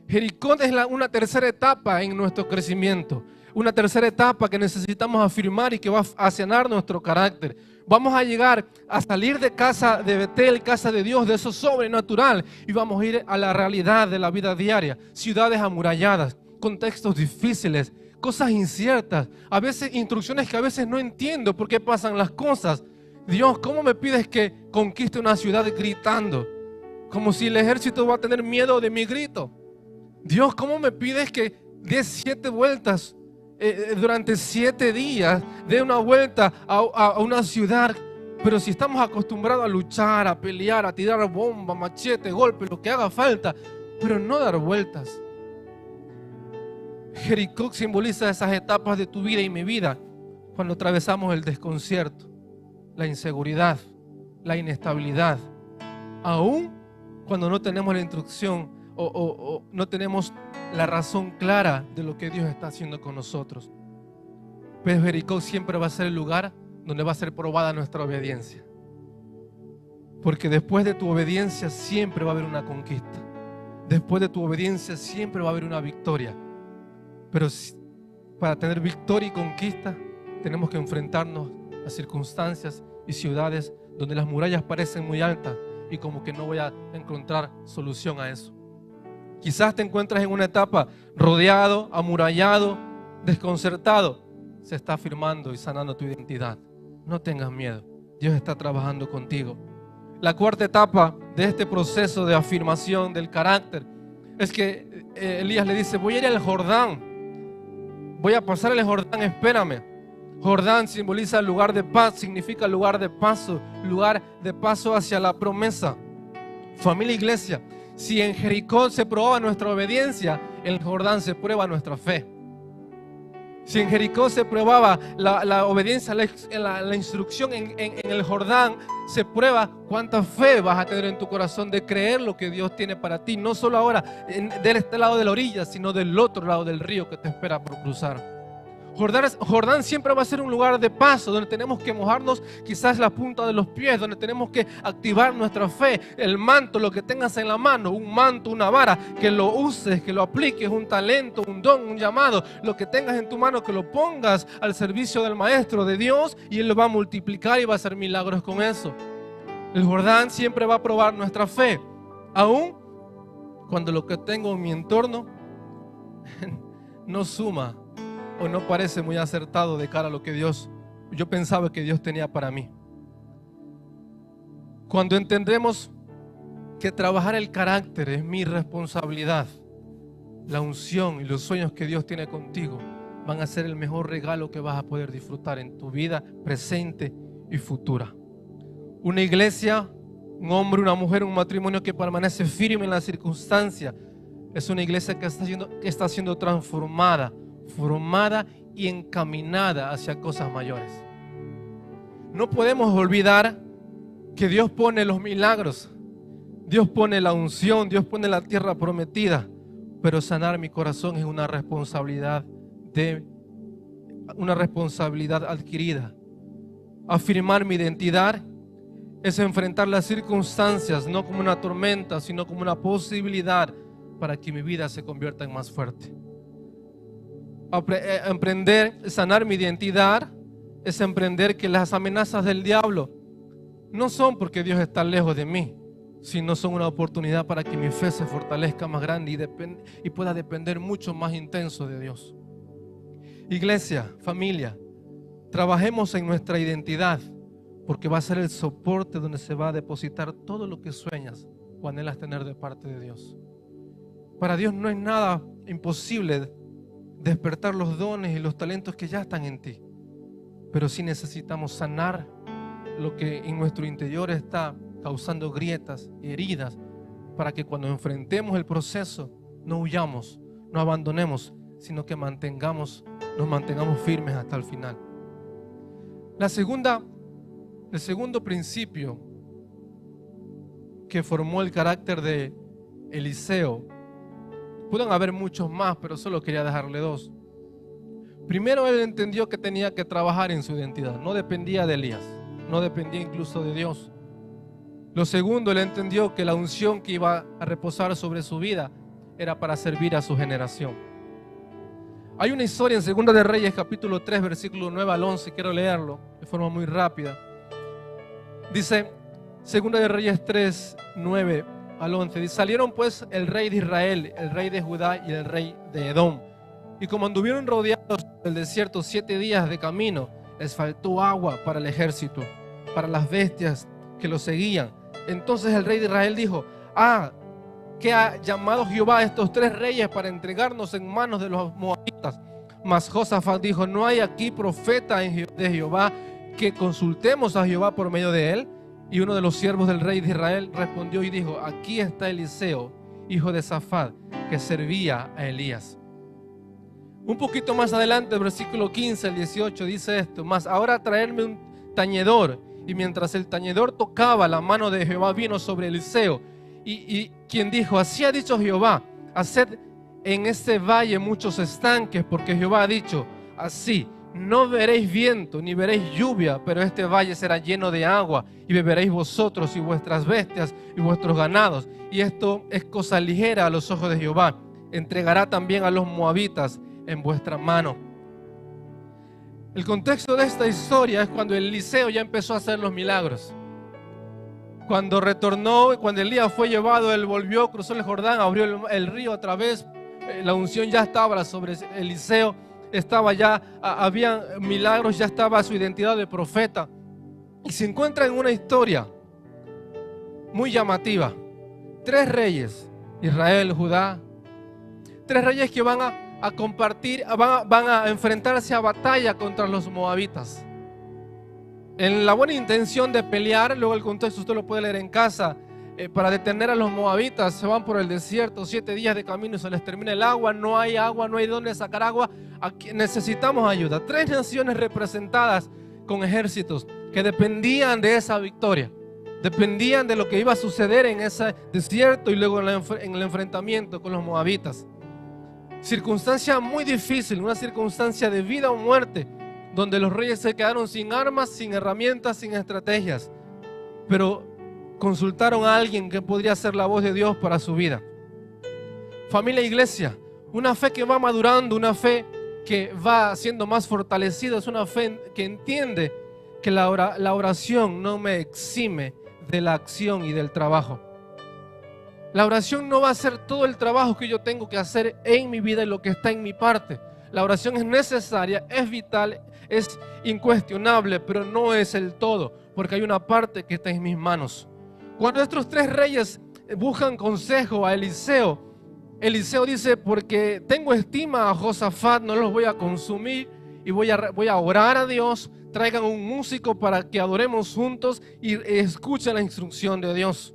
A: Jericó es una tercera etapa en nuestro crecimiento. Una tercera etapa que necesitamos afirmar y que va a sanar nuestro carácter. Vamos a llegar a salir de casa de Betel, casa de Dios, de eso sobrenatural, y vamos a ir a la realidad de la vida diaria. Ciudades amuralladas, contextos difíciles, cosas inciertas, a veces instrucciones que a veces no entiendo por qué pasan las cosas. Dios, ¿cómo me pides que conquiste una ciudad gritando? Como si el ejército va a tener miedo de mi grito. Dios, ¿cómo me pides que dé 7 vueltas durante 7 días? Dé una vuelta a una ciudad. Pero si estamos acostumbrados a luchar, a pelear, a tirar bomba, machete, golpe, lo que haga falta, pero no dar vueltas. Jericó simboliza esas etapas de tu vida y mi vida cuando atravesamos el desconcierto, la inseguridad, la inestabilidad, aún cuando no tenemos la instrucción o no tenemos la razón clara de lo que Dios está haciendo con nosotros. Pero Jericó siempre va a ser el lugar donde va a ser probada nuestra obediencia, porque después de tu obediencia siempre va a haber una conquista. Después de tu obediencia siempre va a haber una victoria. Pero para tener victoria y conquista tenemos que enfrentarnos a circunstancias y ciudades donde las murallas parecen muy altas y como que no voy a encontrar solución a eso. Quizás te encuentras en una etapa rodeado, amurallado, desconcertado. Se está afirmando y sanando tu identidad. No tengas miedo, Dios está trabajando contigo. La cuarta etapa de este proceso de afirmación del carácter es que Elías le dice: voy a ir al Jordán. Voy a pasar el Jordán, espérame. Jordán simboliza lugar de paz, significa lugar de paso hacia la promesa. Familia, iglesia, si en Jericó se probaba nuestra obediencia, en Jordán se prueba nuestra fe. Si en Jericó se probaba la obediencia, la instrucción, en el Jordán se prueba cuánta fe vas a tener en tu corazón de creer lo que Dios tiene para ti. No solo ahora de este lado de la orilla, sino del otro lado del río que te espera por cruzar. Jordán siempre va a ser un lugar de paso, donde tenemos que mojarnos quizás la punta de los pies, donde tenemos que activar nuestra fe. El manto, lo que tengas en la mano, un manto, una vara, que lo uses, que lo apliques, un talento, un don, un llamado, lo que tengas en tu mano, que lo pongas al servicio del Maestro, de Dios, y Él lo va a multiplicar y va a hacer milagros con eso. El Jordán siempre va a probar nuestra fe, aun cuando lo que tengo en mi entorno no suma o no parece muy acertado de cara a lo que yo pensaba que Dios tenía para mí. Cuando entendemos que trabajar el carácter es mi responsabilidad, la unción y los sueños que Dios tiene contigo van a ser el mejor regalo que vas a poder disfrutar en tu vida presente y futura. Una iglesia, un hombre, una mujer, un matrimonio que permanece firme en las circunstancias, es una iglesia que está siendo transformada, formada y encaminada hacia cosas mayores. No podemos olvidar que Dios pone los milagros, Dios pone la unción, Dios pone la tierra prometida, pero sanar mi corazón es una responsabilidad adquirida. Afirmar mi identidad es enfrentar las circunstancias no como una tormenta, sino como una posibilidad para que mi vida se convierta en más fuerte. Sanar mi identidad es emprender que las amenazas del diablo no son porque Dios está lejos de mí, sino son una oportunidad para que mi fe se fortalezca más grande y pueda depender mucho más intenso de Dios. Iglesia, familia, trabajemos en nuestra identidad, porque va a ser el soporte donde se va a depositar todo lo que sueñas o anhelas tener de parte de Dios. Para Dios no es nada imposible despertar los dones y los talentos que ya están en ti, pero sí necesitamos sanar lo que en nuestro interior está causando grietas y heridas, para que cuando enfrentemos el proceso no huyamos, no abandonemos, sino que nos mantengamos firmes hasta el final. El segundo principio que formó el carácter de Eliseo, pueden haber muchos más, pero solo quería dejarle 2. Primero, él entendió que tenía que trabajar en su identidad, no dependía de Elías, no dependía incluso de Dios. Lo segundo, él entendió que la unción que iba a reposar sobre su vida era para servir a su generación. Hay una historia en 2 de Reyes, capítulo 3, versículo 9 al 11, quiero leerlo de forma muy rápida. Dice, 2 de Reyes 3, 9 al 11, dice: salieron pues el rey de Israel, el rey de Judá y el rey de Edom. Y como anduvieron rodeados del desierto 7 días de camino, les faltó agua para el ejército, para las bestias que los seguían. Entonces el rey de Israel dijo: que ha llamado Jehová a estos 3 reyes para entregarnos en manos de los moabitas. Mas Josafat dijo: ¿no hay aquí profeta de Jehová que consultemos a Jehová por medio de él? Y uno de los siervos del rey de Israel respondió y dijo: aquí está Eliseo, hijo de Safat, que servía a Elías. Un poquito más adelante, el versículo 15 al 18 dice esto: mas ahora traerme un tañedor. Y mientras el tañedor tocaba, la mano de Jehová vino sobre Eliseo, y quien dijo: así ha dicho Jehová, haced en este valle muchos estanques, porque Jehová ha dicho así: no veréis viento ni veréis lluvia, pero este valle será lleno de agua, y beberéis vosotros y vuestras bestias y vuestros ganados. Y esto es cosa ligera a los ojos de Jehová. Entregará también a los moabitas en vuestra mano. El contexto de esta historia es cuando Eliseo ya empezó a hacer los milagros. Cuando retornó, cuando Elías fue llevado, él volvió, cruzó el Jordán, abrió el río otra vez. La unción ya estaba sobre Eliseo, estaba ya, había milagros, ya estaba su identidad de profeta. Y se encuentra en una historia muy llamativa. 3 reyes, Israel, Judá, 3 reyes que van a compartir, van a enfrentarse a batalla contra los moabitas. En la buena intención de pelear, luego el contexto usted lo puede leer en casa, para detener a los moabitas, se van por el desierto, 7 días de camino y se les termina el agua, no hay dónde sacar agua. Aquí necesitamos ayuda. 3 naciones representadas con ejércitos que dependían de esa victoria, dependían de lo que iba a suceder en ese desierto y luego en el enfrentamiento con los moabitas. Circunstancia muy difícil, una circunstancia de vida o muerte, donde los reyes se quedaron sin armas, sin herramientas, sin estrategias, pero consultaron a alguien que podría ser la voz de Dios para su vida. Familia, iglesia, una fe que va madurando, una fe que va siendo más fortalecida, es una fe que entiende que la oración no me exime de la acción y del trabajo. La oración no va a hacer todo el trabajo que yo tengo que hacer en mi vida y lo que está en mi parte. La oración es necesaria, es vital, es incuestionable, pero no es el todo, porque hay una parte que está en mis manos. Cuando estos 3 reyes buscan consejo a Eliseo, Eliseo dice: porque tengo estima a Josafat, no los voy a consumir y voy a orar a Dios. Traigan un músico para que adoremos juntos y escuchen la instrucción de Dios.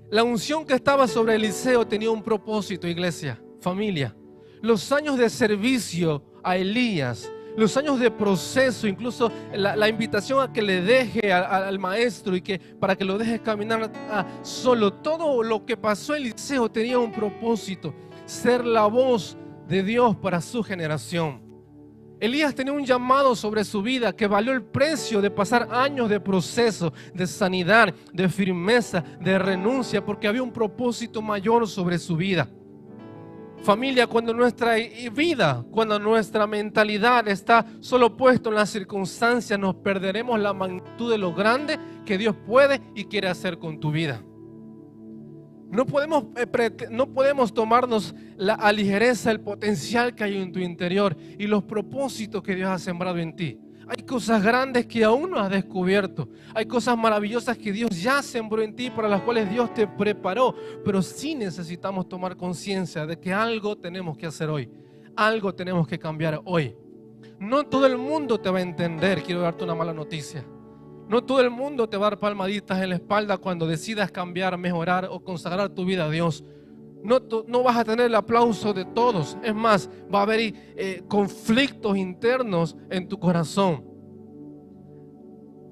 A: La unción que estaba sobre Eliseo tenía un propósito, iglesia, familia. Los años de servicio a Elías, los años de proceso, incluso la invitación a que le deje al maestro y que para que lo deje caminar solo. Todo lo que pasó Eliseo tenía un propósito: ser la voz de Dios para su generación. Elías tenía un llamado sobre su vida que valió el precio de pasar años de proceso, de sanidad, de firmeza, de renuncia, porque había un propósito mayor sobre su vida. Familia, cuando nuestra vida, cuando nuestra mentalidad está solo puesto en las circunstancias, nos perderemos la magnitud de lo grande que Dios puede y quiere hacer con tu vida. No podemos tomarnos a ligereza el potencial que hay en tu interior y los propósitos que Dios ha sembrado en ti. Hay cosas grandes que aún no has descubierto. Hay cosas maravillosas que Dios ya sembró en ti, para las cuales Dios te preparó. Pero sí necesitamos tomar conciencia de que algo tenemos que hacer hoy. Algo tenemos que cambiar hoy. No todo el mundo te va a entender. Quiero darte una mala noticia. No todo el mundo te va a dar palmaditas en la espalda cuando decidas cambiar, mejorar o consagrar tu vida a Dios. No vas a tener el aplauso de todos. Es más, va a haber conflictos internos en tu corazón.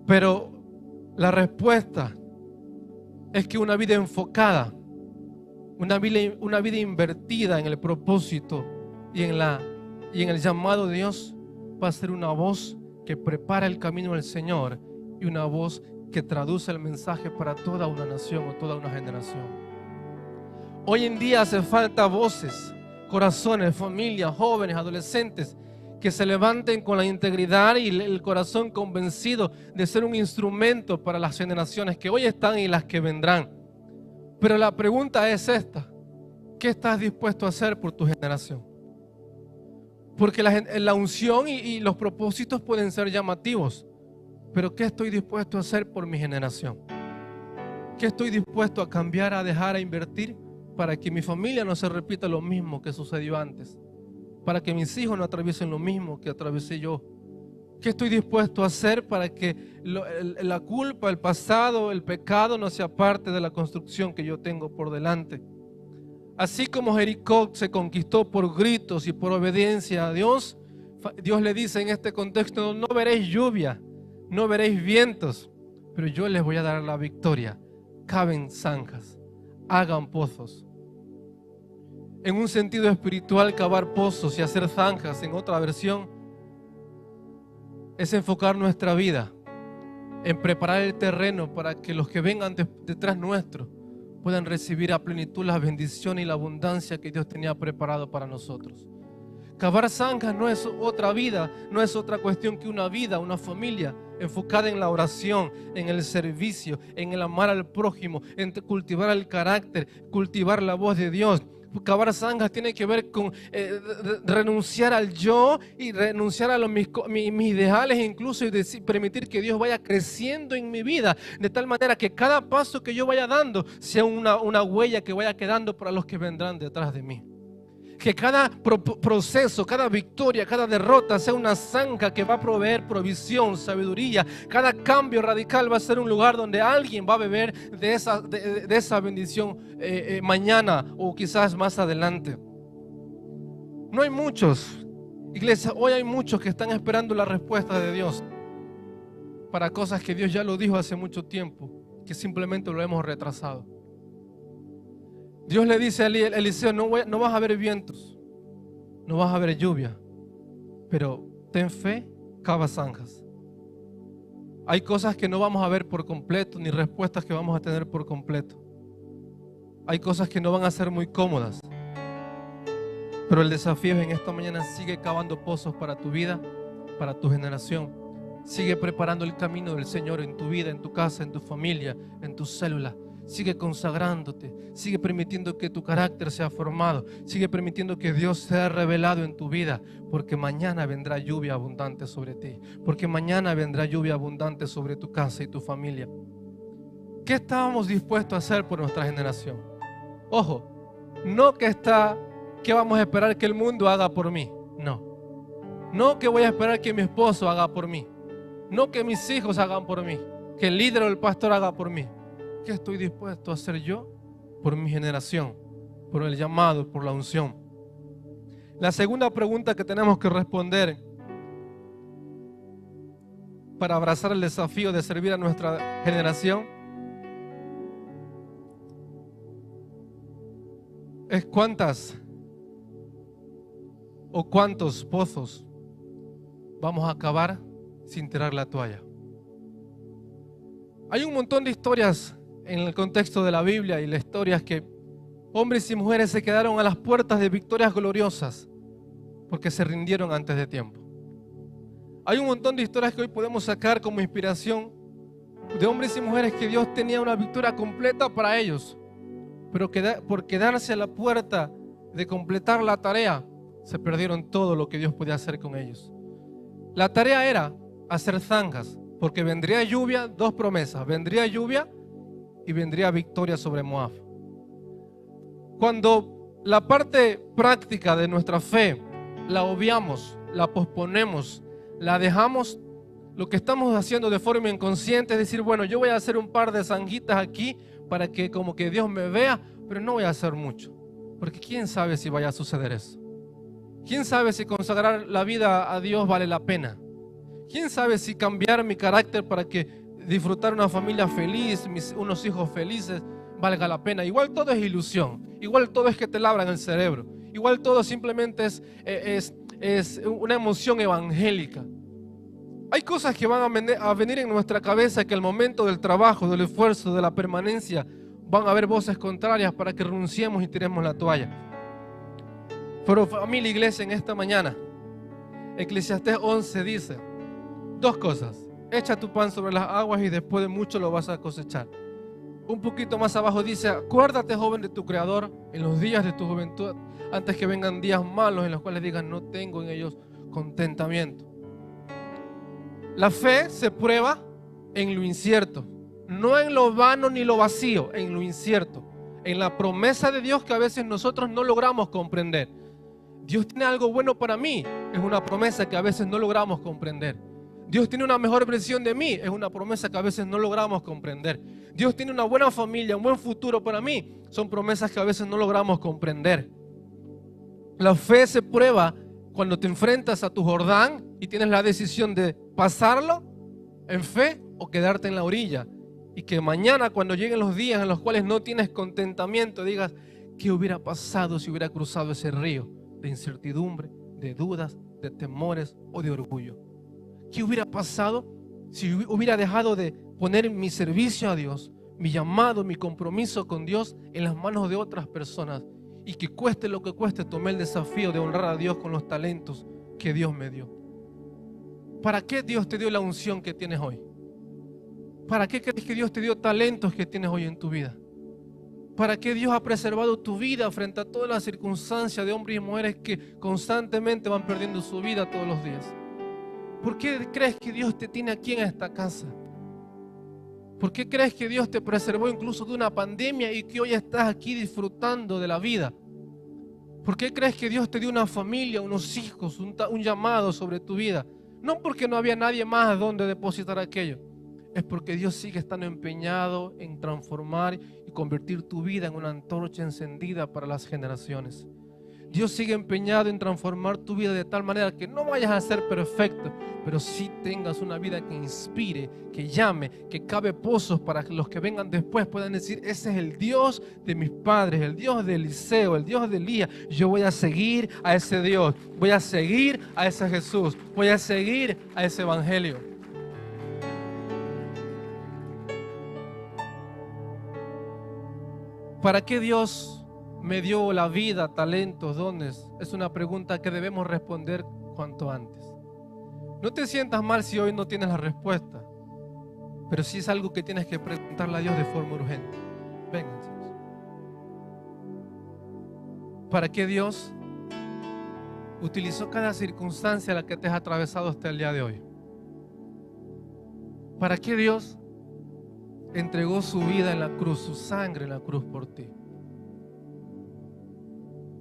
A: Pero la respuesta es que una vida enfocada, una vida invertida en el propósito y en el llamado de Dios, va a ser una voz que prepara el camino del Señor y una voz que traduce el mensaje para toda una nación o toda una generación. Hoy en día hace falta voces, corazones, familias, jóvenes, adolescentes que se levanten con la integridad y el corazón convencido de ser un instrumento para las generaciones que hoy están y las que vendrán. Pero la pregunta es esta: ¿qué estás dispuesto a hacer por tu generación? Porque la unción y los propósitos pueden ser llamativos, pero ¿qué estoy dispuesto a hacer por mi generación? ¿Qué estoy dispuesto a cambiar, a dejar, a invertir para que mi familia no se repita lo mismo que sucedió antes? Para que mis hijos no atraviesen lo mismo que atravesé yo. ¿Qué estoy dispuesto a hacer para que la culpa, el pasado, el pecado no sea parte de la construcción que yo tengo por delante? Así como Jericó se conquistó por gritos y por obediencia a Dios, Dios le dice en este contexto: no veréis lluvia, no veréis vientos, pero yo les voy a dar la victoria. Caven zanjas, hagan pozos. En un sentido espiritual, cavar pozos y hacer zanjas, en otra versión, es enfocar nuestra vida en preparar el terreno para que los que vengan detrás nuestro puedan recibir a plenitud la bendición y la abundancia que Dios tenía preparado para nosotros. Cavar zanjas no es otra vida, no es otra cuestión que una vida, una familia enfocada en la oración, en el servicio, en el amar al prójimo, en cultivar el carácter, cultivar la voz de Dios. Cavar zanjas tiene que ver con renunciar al yo y renunciar a mis ideales, incluso, y permitir que Dios vaya creciendo en mi vida, de tal manera que cada paso que yo vaya dando sea una huella que vaya quedando para los que vendrán detrás de mí. Que cada proceso, cada victoria, cada derrota sea una zanja que va a proveer provisión, sabiduría. Cada cambio radical va a ser un lugar donde alguien va a beber de esa bendición mañana o quizás más adelante. No hay muchos, iglesia, hoy hay muchos que están esperando la respuesta de Dios para cosas que Dios ya lo dijo hace mucho tiempo, que simplemente lo hemos retrasado. Dios le dice a Eliseo: no vas a ver vientos, no vas a ver lluvia, pero ten fe, cava zanjas. Hay cosas que no vamos a ver por completo, ni respuestas que vamos a tener por completo. Hay cosas que no van a ser muy cómodas, pero el desafío es en esta mañana: sigue cavando pozos para tu vida, para tu generación. Sigue preparando el camino del Señor en tu vida, en tu casa, en tu familia, en tus células. Sigue consagrándote, sigue permitiendo que tu carácter sea formado, sigue permitiendo que Dios sea revelado en tu vida, porque mañana vendrá lluvia abundante sobre ti, porque mañana vendrá lluvia abundante sobre tu casa y tu familia. ¿Qué estábamos dispuestos a hacer por nuestra generación? Ojo, no que vamos a esperar que el mundo haga por mí, no que voy a esperar que mi esposo haga por mí, no que mis hijos hagan por mí, que el líder o el pastor haga por mí. ¿Qué estoy dispuesto a hacer yo por mi generación, por el llamado, por la unción? La segunda pregunta que tenemos que responder para abrazar el desafío de servir a nuestra generación es: ¿cuántas o cuántos pozos vamos a cavar sin tirar la toalla? Hay un montón de historias en el contexto de la Biblia y las historias que hombres y mujeres se quedaron a las puertas de victorias gloriosas porque se rindieron antes de tiempo. Hay un montón de historias que hoy podemos sacar como inspiración de hombres y mujeres que Dios tenía una victoria completa para ellos, pero que por quedarse a la puerta de completar la tarea se perdieron todo lo que Dios podía hacer con ellos. La tarea era hacer zanjas, porque vendría lluvia, dos promesas: vendría lluvia y vendría victoria sobre Moab. Cuando la parte práctica de nuestra fe la obviamos, la posponemos, la dejamos, lo que estamos haciendo de forma inconsciente es decir: bueno, yo voy a hacer un par de zanjitas aquí para que como que Dios me vea, pero no voy a hacer mucho, porque quién sabe si vaya a suceder eso. Quién sabe si consagrar la vida a Dios vale la pena. quién sabe si cambiar mi carácter para que disfrutar una familia feliz, unos hijos felices, valga la pena. Igual todo es ilusión, igual todo es que te labran el cerebro, igual todo simplemente es una emoción evangélica. Hay cosas que van a venir en nuestra cabeza que al momento del trabajo, del esfuerzo, de la permanencia, van a haber voces contrarias para que renunciemos y tiremos la toalla. Pero familia, iglesia, en esta mañana, Eclesiastés 11 dice dos cosas: echa tu pan sobre las aguas y después de mucho lo vas a cosechar. Un poquito más abajo dice: acuérdate, joven, de tu Creador en los días de tu juventud, antes que vengan días malos en los cuales digas no tengo en ellos contentamiento. La fe se prueba en lo incierto, no en lo vano ni lo vacío, en lo incierto, en la promesa de Dios que a veces nosotros no logramos comprender. Dios tiene algo bueno para mí, es una promesa que a veces no logramos comprender. Dios tiene una mejor versión de mí, es una promesa que a veces no logramos comprender. Dios tiene una buena familia, un buen futuro para mí, son promesas que a veces no logramos comprender. La fe se prueba cuando te enfrentas a tu Jordán y tienes la decisión de pasarlo en fe o quedarte en la orilla. Y que mañana, cuando lleguen los días en los cuales no tienes contentamiento, digas: ¿qué hubiera pasado si hubiera cruzado ese río de incertidumbre, de dudas, de temores o de orgullo? ¿Qué hubiera pasado si hubiera dejado de poner mi servicio a Dios, mi llamado, mi compromiso con Dios en las manos de otras personas? Y que cueste lo que cueste, tomé el desafío de honrar a Dios con los talentos que Dios me dio. ¿Para qué Dios te dio la unción que tienes hoy? ¿Para qué crees que Dios te dio talentos que tienes hoy en tu vida? ¿Para qué Dios ha preservado tu vida frente a todas las circunstancias de hombres y mujeres que constantemente van perdiendo su vida todos los días? ¿Por qué crees que Dios te tiene aquí en esta casa? ¿Por qué crees que Dios te preservó incluso de una pandemia y que hoy estás aquí disfrutando de la vida? ¿Por qué crees que Dios te dio una familia, unos hijos, un llamado sobre tu vida? No porque no había nadie más donde depositar aquello. Es porque Dios sigue estando empeñado en transformar y convertir tu vida en una antorcha encendida para las generaciones. Dios sigue empeñado en transformar tu vida de tal manera que no vayas a ser perfecto, pero sí tengas una vida que inspire, que llame, que cabe pozos para que los que vengan después puedan decir: ese es el Dios de mis padres, el Dios de Eliseo, el Dios de Elías. Yo voy a seguir a ese Dios, voy a seguir a ese Jesús, voy a seguir a ese Evangelio. ¿Para qué Dios me dio la vida, talentos, dones? Es una pregunta que debemos responder cuanto antes. No te sientas mal si hoy no tienes la respuesta, pero sí es algo que tienes que preguntarle a Dios de forma urgente. Vengan, chicos. ¿Para qué Dios utilizó cada circunstancia a la que te has atravesado hasta el día de hoy? ¿Para qué Dios entregó su vida en la cruz, su sangre en la cruz por ti?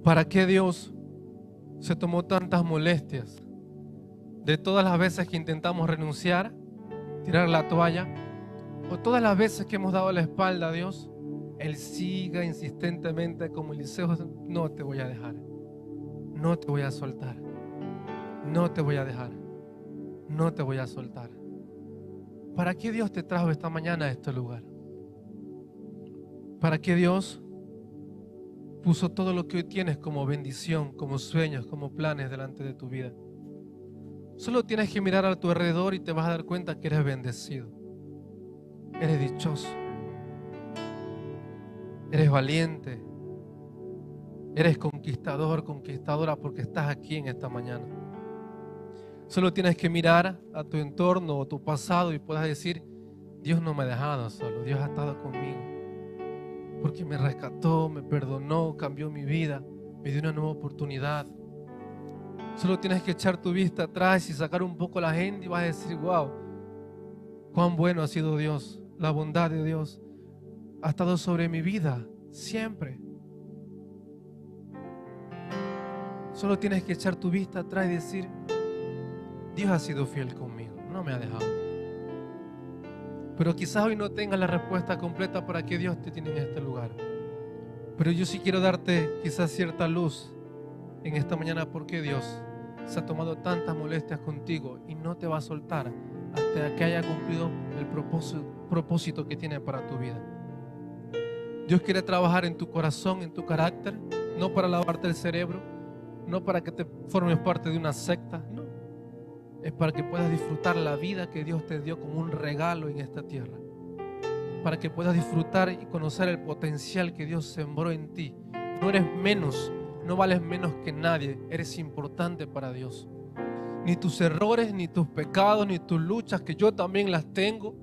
A: ¿Para qué Dios se tomó tantas molestias de todas las veces que intentamos renunciar, tirar la toalla, o todas las veces que hemos dado la espalda a Dios? Él sigue insistentemente como Eliseo: no te voy a dejar, no te voy a soltar, no te voy a dejar, no te voy a soltar. ¿Para qué Dios te trajo esta mañana a este lugar? ¿Para qué Dios puso todo lo que hoy tienes como bendición, como sueños, como planes delante de tu vida? Solo tienes que mirar a tu alrededor y te vas a dar cuenta que eres bendecido, eres dichoso, eres valiente, eres conquistador, conquistadora, porque estás aquí en esta mañana. Solo tienes que mirar a tu entorno o tu pasado y puedas decir: Dios no me ha dejado solo, Dios ha estado conmigo, porque me rescató, me perdonó, cambió mi vida, me dio una nueva oportunidad. Solo tienes que echar tu vista atrás y sacar un poco la agenda y vas a decir: wow, cuán bueno ha sido Dios, la bondad de Dios ha estado sobre mi vida siempre. Solo tienes que echar tu vista atrás y decir: Dios ha sido fiel conmigo, no me ha dejado. Pero quizás hoy no tengas la respuesta completa para qué Dios te tiene en este lugar. Pero yo sí quiero darte quizás cierta luz en esta mañana, porque Dios se ha tomado tantas molestias contigo y no te va a soltar hasta que haya cumplido el propósito que tiene para tu vida. Dios quiere trabajar en tu corazón, en tu carácter, no para lavarte el cerebro, no para que te formes parte de una secta, no. Es para que puedas disfrutar la vida que Dios te dio como un regalo en esta tierra. Para que puedas disfrutar y conocer el potencial que Dios sembró en ti. No eres menos, no vales menos que nadie. Eres importante para Dios. Ni tus errores, ni tus pecados, ni tus luchas, que yo también las tengo,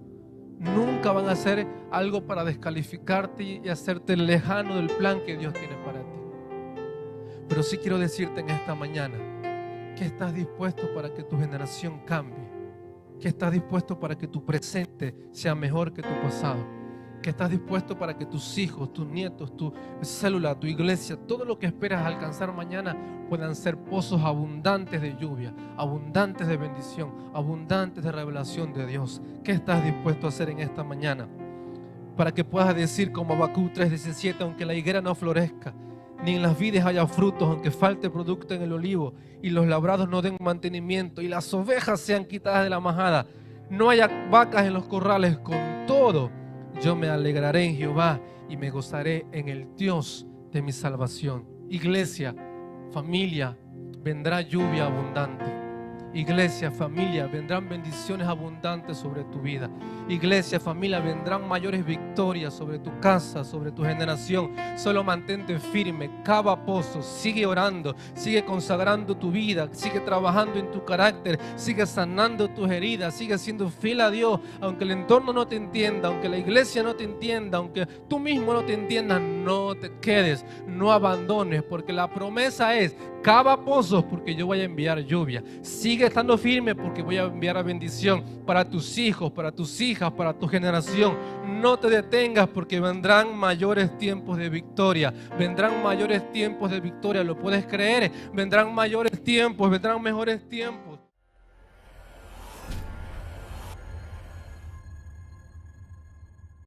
A: nunca van a ser algo para descalificarte y hacerte lejano del plan que Dios tiene para ti. Pero sí quiero decirte en esta mañana que estás dispuesto para que tu generación cambie. que estás dispuesto para que tu presente sea mejor que tu pasado, que estás dispuesto para que tus hijos, tus nietos, tu célula, tu iglesia, todo lo que esperas alcanzar mañana puedan ser pozos abundantes de lluvia, abundantes de bendición, abundantes de revelación de Dios. ¿Qué estás dispuesto a hacer en esta mañana? Para que puedas decir como Habacuc 3:17, aunque la higuera no florezca, ni en las vides haya frutos, aunque falte producto en el olivo, y los labrados no den mantenimiento, y las ovejas sean quitadas de la majada, no haya vacas en los corrales, con todo yo me alegraré en Jehová y me gozaré en el Dios de mi salvación. Iglesia, familia, vendrá lluvia abundante. Iglesia, familia, vendrán bendiciones abundantes sobre tu vida. Iglesia, familia, vendrán mayores victorias sobre tu casa, sobre tu generación. Solo mantente firme, cava pozos, sigue orando, sigue consagrando tu vida, sigue trabajando en tu carácter, sigue sanando tus heridas, sigue siendo fiel a Dios, aunque el entorno no te entienda, aunque la iglesia no te entienda, aunque tú mismo no te entiendas, no te quedes, no abandones, porque la promesa es: cava pozos porque yo voy a enviar lluvia. Sigue estando firme porque voy a enviar la bendición para tus hijos, para tus hijas, para tu generación. No te detengas porque vendrán mayores tiempos de victoria. Vendrán mayores tiempos de victoria. ¿Lo puedes creer? Vendrán mayores tiempos, vendrán mejores tiempos.